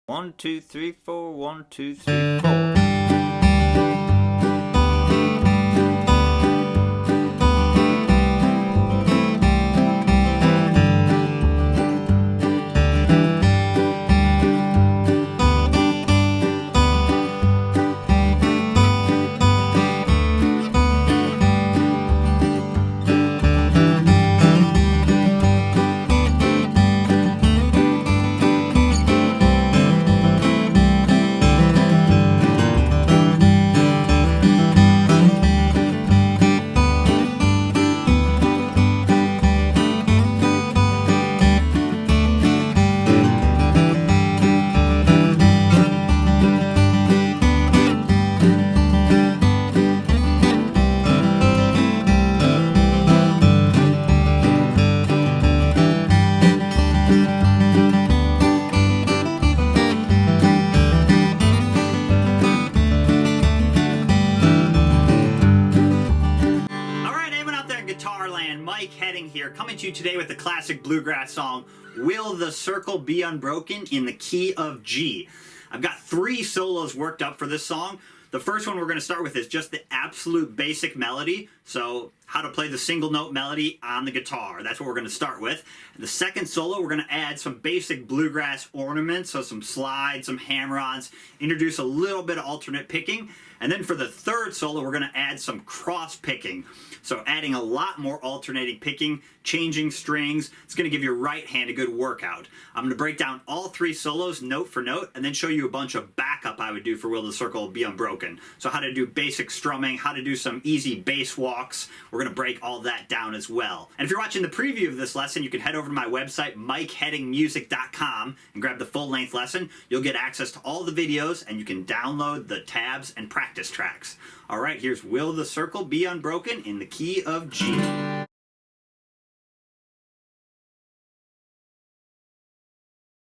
1, 2, 3, 4, 1, 2, 3, 4. Here, coming to you today with the classic bluegrass song, Will the Circle Be Unbroken, in the key of G. I've got 3 solos worked up for this song. The first one we're going to start with is just the absolute basic melody, so how to play the single note melody on the guitar. That's what we're going to start with. The second solo, we're going to add some basic bluegrass ornaments, so some slides, some hammer-ons, introduce a little bit of alternate picking. And then for the third solo, we're going to add some cross picking. So adding a lot more alternating picking, changing strings. It's going to give your right hand a good workout. I'm going to break down all 3 solos note for note and then show you a bunch of backup I would do for Will the Circle Be Unbroken. So how to do basic strumming, how to do some easy bass walks. We're going to break all that down as well. And if you're watching the preview of this lesson, you can head over to my website, mikeheadingmusic.com, and grab the full-length lesson. You'll get access to all the videos, and you can download the tabs and practice tracks. All right, here's Will the Circle Be Unbroken in the key of G.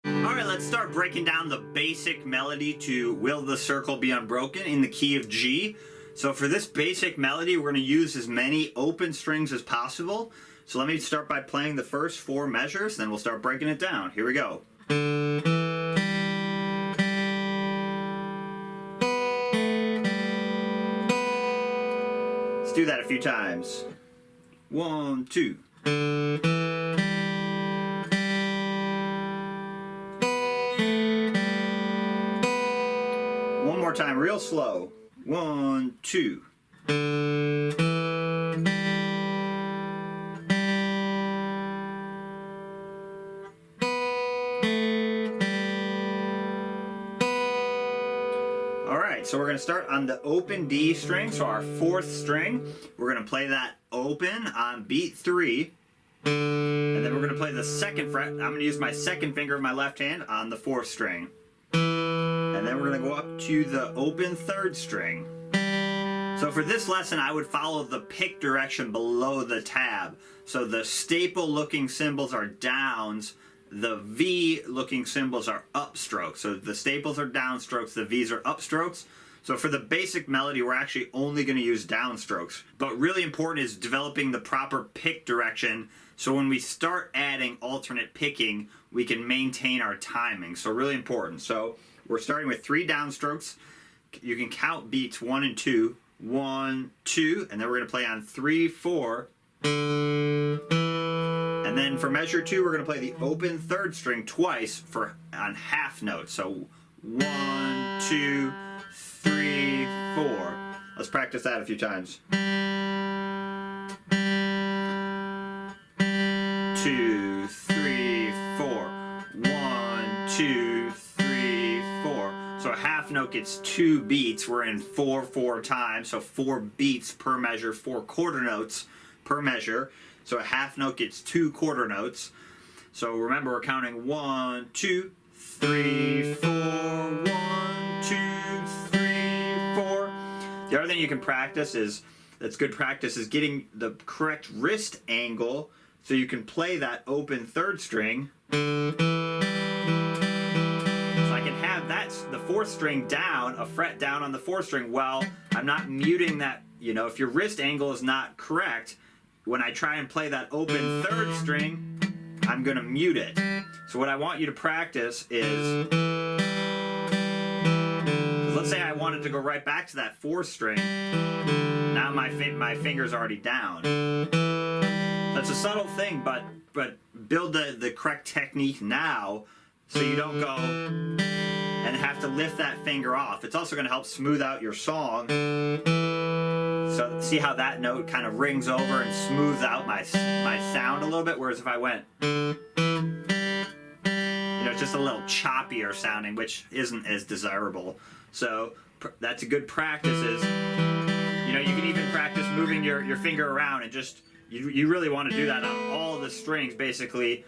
Alright, let's start breaking down the basic melody to Will the Circle Be Unbroken in the key of G. So for this basic melody, we're going to use as many open strings as possible. So let me start by playing the first 4 measures, then we'll start breaking it down. Here we go. Let's do that a few times. 1, 2. One more time, real slow. 1, 2. Alright, so we're going to start on the open D string, so our 4th string. We're going to play that open on beat 3. And then we're going to play the 2nd fret. I'm going to use my 2nd finger of my left hand on the 4th string. And then we're going to go up to the open 3rd string. So for this lesson, I would follow the pick direction below the tab. So the staple looking cymbals are downs, the V looking cymbals are upstrokes. So the staples are downstrokes, the V's are upstrokes. So for the basic melody, we're actually only going to use downstrokes. But really important is developing the proper pick direction, so when we start adding alternate picking, we can maintain our timing. So really important. So we're starting with 3 downstrokes. You can count beats 1 and 2. 1, 2, and then we're going to play on 3, 4. And then for measure 2, we're going to play the open 3rd string twice on half notes. So 1, 2, 3, 4. Let's practice that a few times. 2, 3, 4. 1, 2, 3, 4. So a half note gets 2 beats. We're in 4/4 time, so 4 beats per measure, 4 quarter notes per measure. So a half note gets 2 quarter notes. So remember, we're counting 1, 2, 3, 4. 1, 2, 3, 4. The other thing you can practice that's good practice is getting the correct wrist angle so you can play that open 3rd string. The 4th string down, a fret down on the 4th string. Well, I'm not muting that. You know, if your wrist angle is not correct, when I try and play that open 3rd string, I'm going to mute it. So what I want you to practice is let's say I wanted to go right back to that 4th string. Now my finger's already down. That's a subtle thing, but build the correct technique now so you don't go and have to lift that finger off. It's also going to help smooth out your song. So see how that note kind of rings over and smooths out my sound a little bit, whereas if I went, it's just a little choppier sounding, which isn't as desirable. So that's a good practice. You can even practice moving your finger around and just, you really want to do that on all the strings, basically.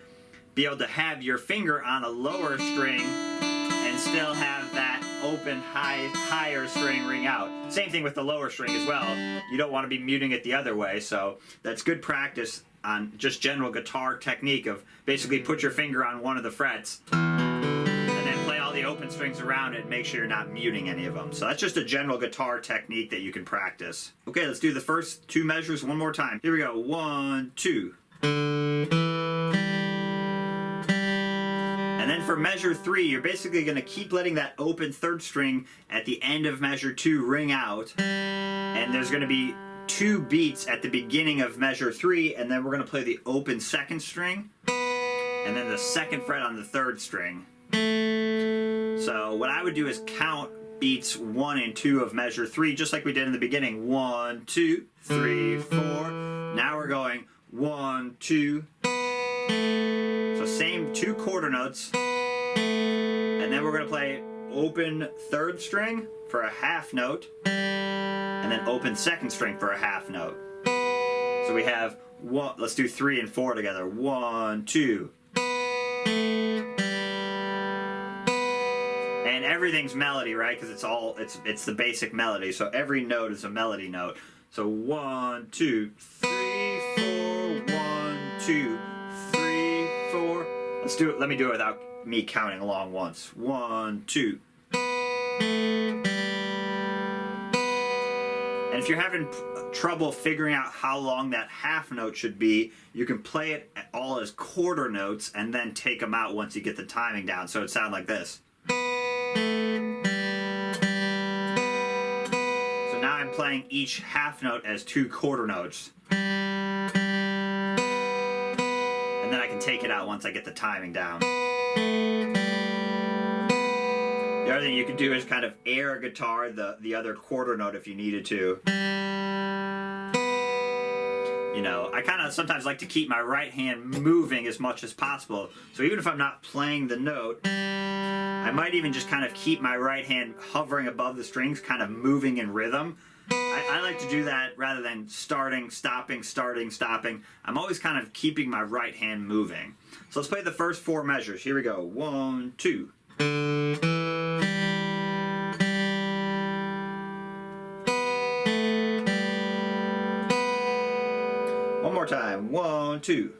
Be able to have your finger on a lower string and still have that open higher string ring out. Same thing with the lower string as well. You don't want to be muting it the other way, so that's good practice on just general guitar technique of basically put your finger on one of the frets and then play all the open strings around it and make sure you're not muting any of them. So that's just a general guitar technique that you can practice. Okay, let's do the first 2 measures one more time. Here we go. 1, 2. And then for measure 3, you're basically going to keep letting that open 3rd string at the end of measure 2 ring out. And there's going to be 2 beats at the beginning of measure 3, and then we're going to play the open 2nd string, and then the 2nd fret on the 3rd string. So what I would do is count beats 1 and 2 of measure 3, just like we did in the beginning. 1, 2, 3, 4. Now we're going 1, 2. So same 2 quarter notes, and then we're going to play open 3rd string for a half note, and then open 2nd string for a half note. So we have one. Let's do 3 and 4 together. 1, 2. And everything's melody, right? Because it's the basic melody. So every note is a melody note. So 1, 2, 3, 4. 1, 2, 3, 4. Let's do it. Let me do it without me counting along once. 1, 2. And if you're having trouble figuring out how long that half note should be, you can play it all as quarter notes and then take them out once you get the timing down. So it sounds like this. So now I'm playing each half note as 2 quarter notes. And then I can take it out once I get the timing down. The other thing you could do is kind of air a guitar the other quarter note if you needed to. I kind of sometimes like to keep my right hand moving as much as possible. So even if I'm not playing the note, I might even just kind of keep my right hand hovering above the strings, kind of moving in rhythm. I like to do that rather than starting, stopping, starting, stopping. I'm always kind of keeping my right hand moving. So let's play the first 4 measures. Here we go. 1, 2. One more time. 1, 2.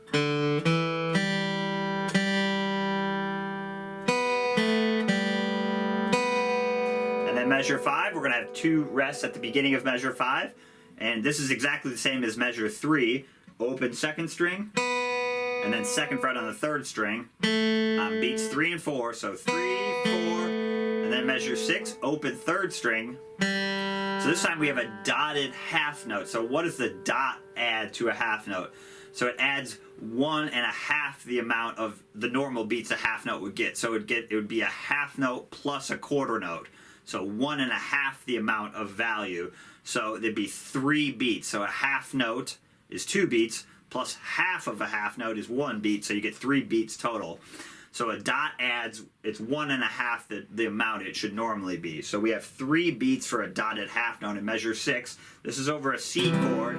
And then measure 5, we're going to have 2 rests at the beginning of measure 5. And this is exactly the same as measure 3. Open 2nd string, and then 2nd fret on the 3rd string on beats 3 and 4. So 3, 4, and then measure 6, open 3rd string. So this time we have a dotted half note. So what does the dot add to a half note? So it adds 1.5 the amount of the normal beats a half note would get. So it would be a half note plus a quarter note. So 1.5 the amount of value. So there'd be 3 beats. So a half note is 2 beats, plus half of a half note is 1 beat. So you get 3 beats total. So a dot adds, it's 1.5 the amount it should normally be. So we have 3 beats for a dotted half note in measure 6. This is over a C chord.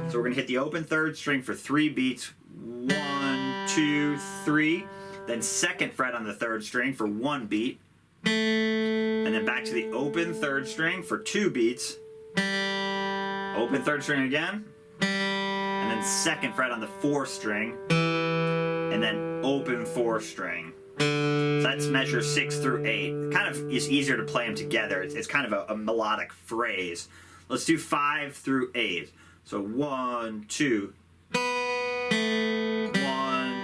So we're going to hit the open 3rd string for 3 beats. 1, 2, 3. Then 2nd fret on the 3rd string for 1 beat. And then back to the open 3rd string for 2 beats. Open 3rd string again. And then 2nd fret on the 4th string. And then open 4th string. So that's measure 6 through 8. It kind of is easier to play them together. It's kind of a melodic phrase. Let's do 5 through 8. So 1, 2. 1,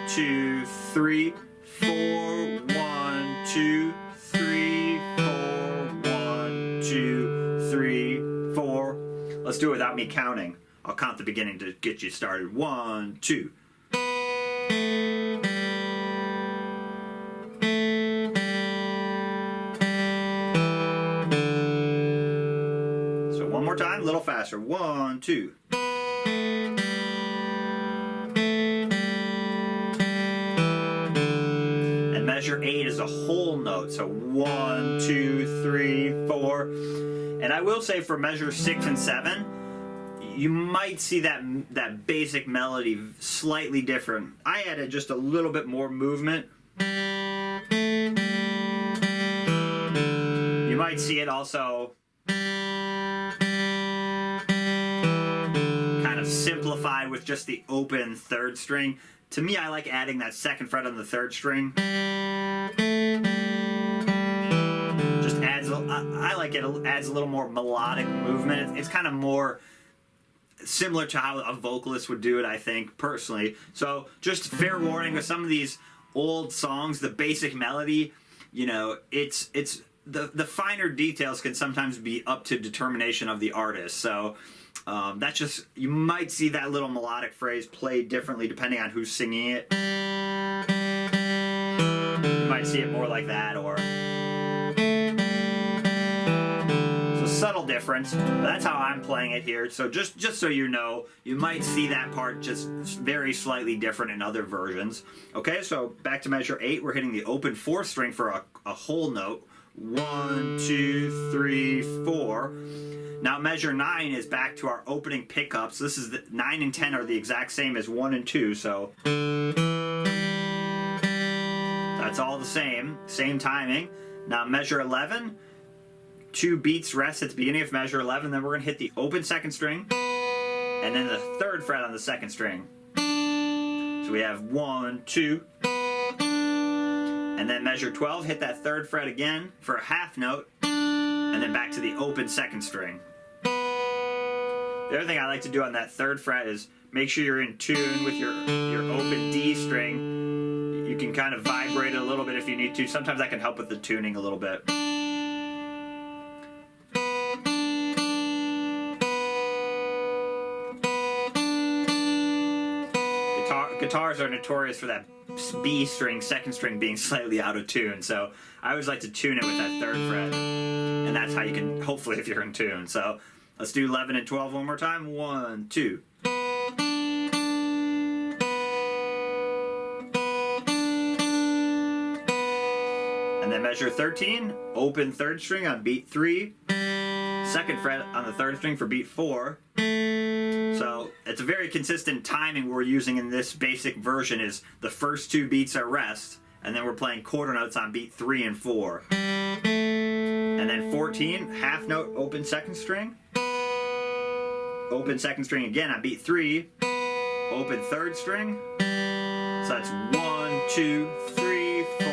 2, 3, 4. 1, 2, 3, 4. 1, let's do it without me counting. I'll count the beginning to get you started. 1, 2. So one more time, a little faster. 1, 2. And measure 8 is a whole note. So 1, 2, 3, 4. And I will say for measure 6 and 7, you might see that basic melody slightly different. I added just a little bit more movement. You might see it also kind of simplified with just the open 3rd string. To me, I like adding that 2nd fret on the 3rd string. Just adds, I like it adds a little more melodic movement. It's kind of more similar to how a vocalist would do it, I think, personally. So just fair warning with some of these old songs, the basic melody, you know, it's the finer details can sometimes be up to determination of the artist. So that's just, you might see that little melodic phrase played differently depending on who's singing it. You might see it more like that, or subtle difference. That's how I'm playing it here. So just so you know, you might see that part just very slightly different in other versions. Okay, so back to measure 8, we're hitting the open 4th string for a whole note. 1, 2, 3, 4. Now measure 9 is back to our opening pickups. This is 9 and 10 are the exact same as 1 and 2, so that's all the same timing. Now measure 11, 2 beats rest at the beginning of measure 11, then we're going to hit the open 2nd string, and then the 3rd fret on the 2nd string. So we have 1, 2, and then measure 12, hit that 3rd fret again for a half note, and then back to the open 2nd string. The other thing I like to do on that 3rd fret is make sure you're in tune with your open D string. You can kind of vibrate it a little bit if you need to. Sometimes that can help with the tuning a little bit. Guitars are notorious for that B string, 2nd string being slightly out of tune, so I always like to tune it with that 3rd fret, and that's how you can, hopefully, if you're in tune. So let's do 11 and 12 one more time. 1, 2. And then measure 13, open 3rd string on beat 3, 2nd fret on the 3rd string for beat 4. So it's a very consistent timing we're using in this basic version. Is the first 2 beats are rest, and then we're playing quarter notes on beat 3 and 4. And then 14, half note, open 2nd string, open 2nd string again on beat 3, open 3rd string. So that's 1, 2, 3, 4,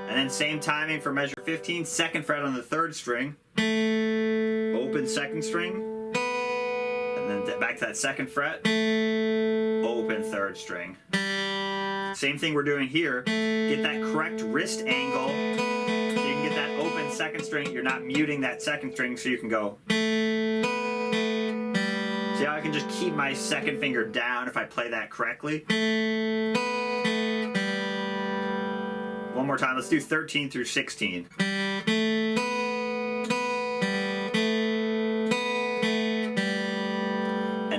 and then same timing for measure 15, 2nd fret on the 3rd string, open 2nd string, and then back to that 2nd fret, open 3rd string. Same thing we're doing here. Get that correct wrist angle so you can get that open 2nd string. You're not muting that 2nd string, so you can go. See how I can just keep my 2nd finger down if I play that correctly? One more time. Let's do 13 through 16.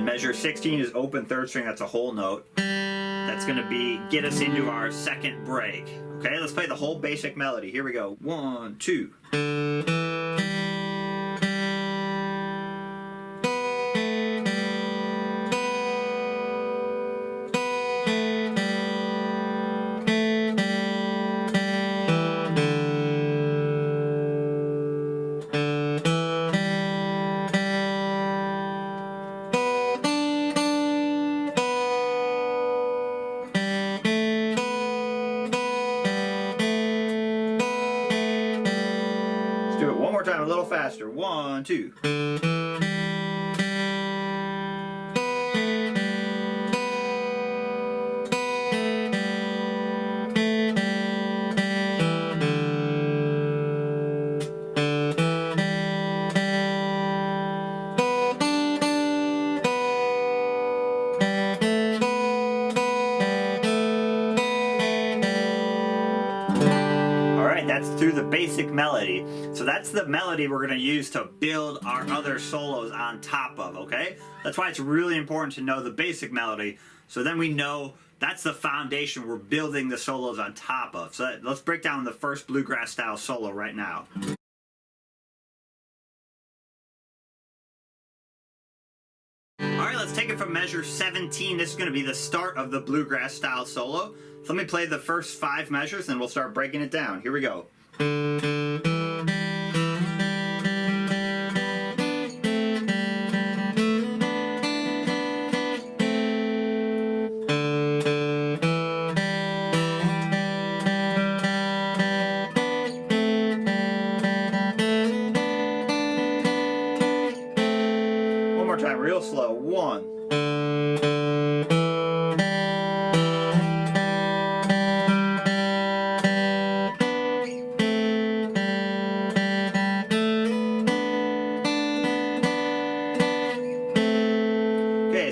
Measure 16 is open 3rd string, that's a whole note. That's going to get us into our 2nd break. Okay, let's play the whole basic melody. Here we go. 1, 2. Time a little faster. 1, 2. That's through the basic melody. So that's the melody we're going to use to build our other solos on top of, okay? That's why it's really important to know the basic melody, so then we know that's the foundation we're building the solos on top of. So let's break down the first bluegrass style solo right now. Alright, let's take it from measure 17. This is going to be the start of the bluegrass style solo. So let me play the first 5 measures and we'll start breaking it down. Here we go. One more time, real slow. 1.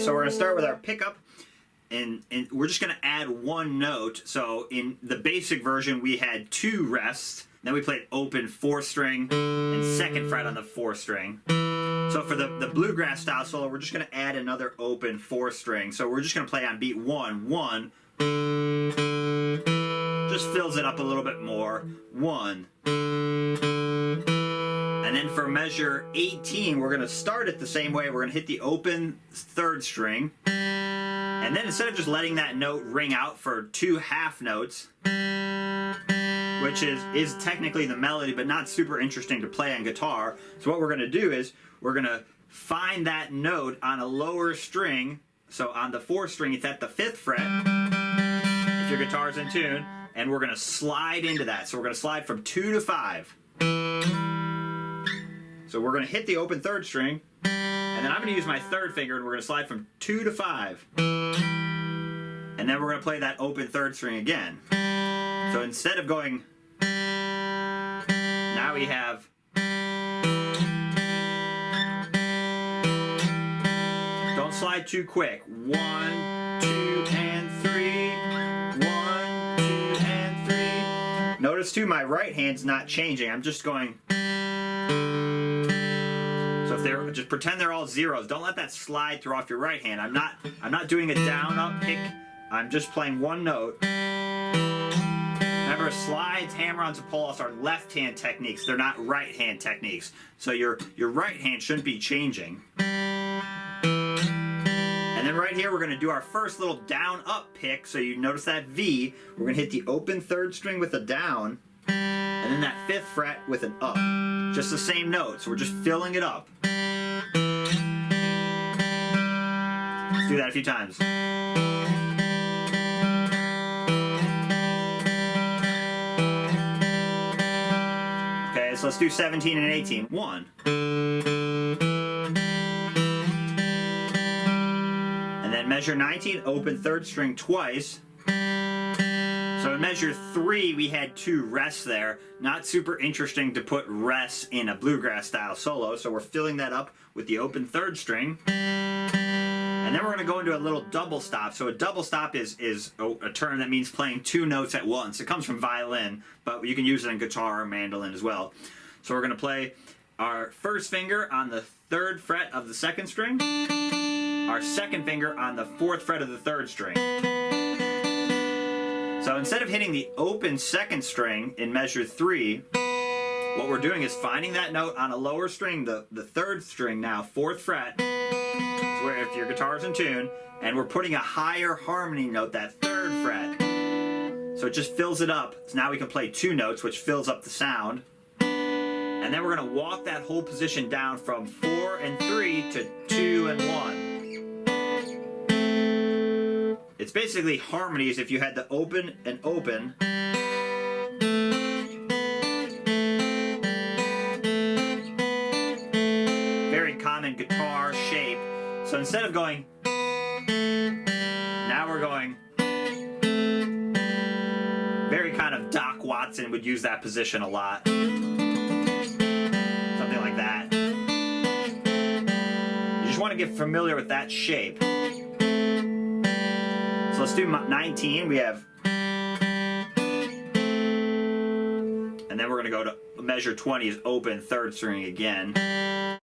So we're going to start with our pickup, and we're just going to add 1 note. So in the basic version, we had 2 rests. Then we played open 4th string and 2nd fret on the 4th string. So for the bluegrass style solo, we're just going to add another open 4th string. So we're just going to play on beat 1, 1. Just fills it up a little bit more. 1. And then for measure 18, we're going to start it the same way. We're going to hit the open 3rd string. And then instead of just letting that note ring out for 2 half notes, which is technically the melody, but not super interesting to play on guitar. So what we're going to do is we're going to find that note on a lower string. So on the 4th string, it's at the 5th fret, if your guitar's in tune. And we're going to slide into that. So we're going to slide from 2 to 5. So we're going to hit the open 3rd string, and then I'm going to use my 3rd finger, and we're going to slide from 2 to 5. And then we're going to play that open 3rd string again. So instead of going, now we have, don't slide too quick. 1, 2, and 3. 1, 2, and 3. Notice too, my right hand's not changing. I'm just going. Just pretend they're all zeros. Don't let that slide through off your right hand. I'm not doing a down up pick. I'm just playing 1 note. Remember, slides, hammer-ons, and pull-offs are left hand techniques. They're not right hand techniques. So your right hand shouldn't be changing. And then right here we're going to do our first little down up pick. So you notice that V. We're going to hit the open 3rd string with a down, and then that 5th fret with an up. Just the same note, so we're just filling it up. Let's do that a few times. Okay, so let's do 17 and 18. 1. And then measure 19, open 3rd string twice. So in measure 3, we had 2 rests there. Not super interesting to put rests in a bluegrass style solo, so we're filling that up with the open 3rd string. And then we're going to go into a little double stop. So a double stop is a term that means playing 2 notes at once. It comes from violin, but you can use it in guitar or mandolin as well. So we're going to play our 1st finger on the 3rd fret of the 2nd string, our 2nd finger on the 4th fret of the 3rd string. So instead of hitting the open 2nd string in measure 3, what we're doing is finding that note on a lower string, the 3rd string now, 4th fret, is where if your guitar's in tune, and we're putting a higher harmony note, that 3rd fret. So it just fills it up. So now we can play 2 notes, which fills up the sound. And then we're going to walk that whole position down from 4 and 3 to 2 and 1. It's basically harmonies if you had the open and open. Very common guitar shape. So instead of going, now we're going, very kind of Doc Watson would use that position a lot. Something like that. You just want to get familiar with that shape. So let's do 19. We have, and and then we're going to go to measure 20 is open third string again.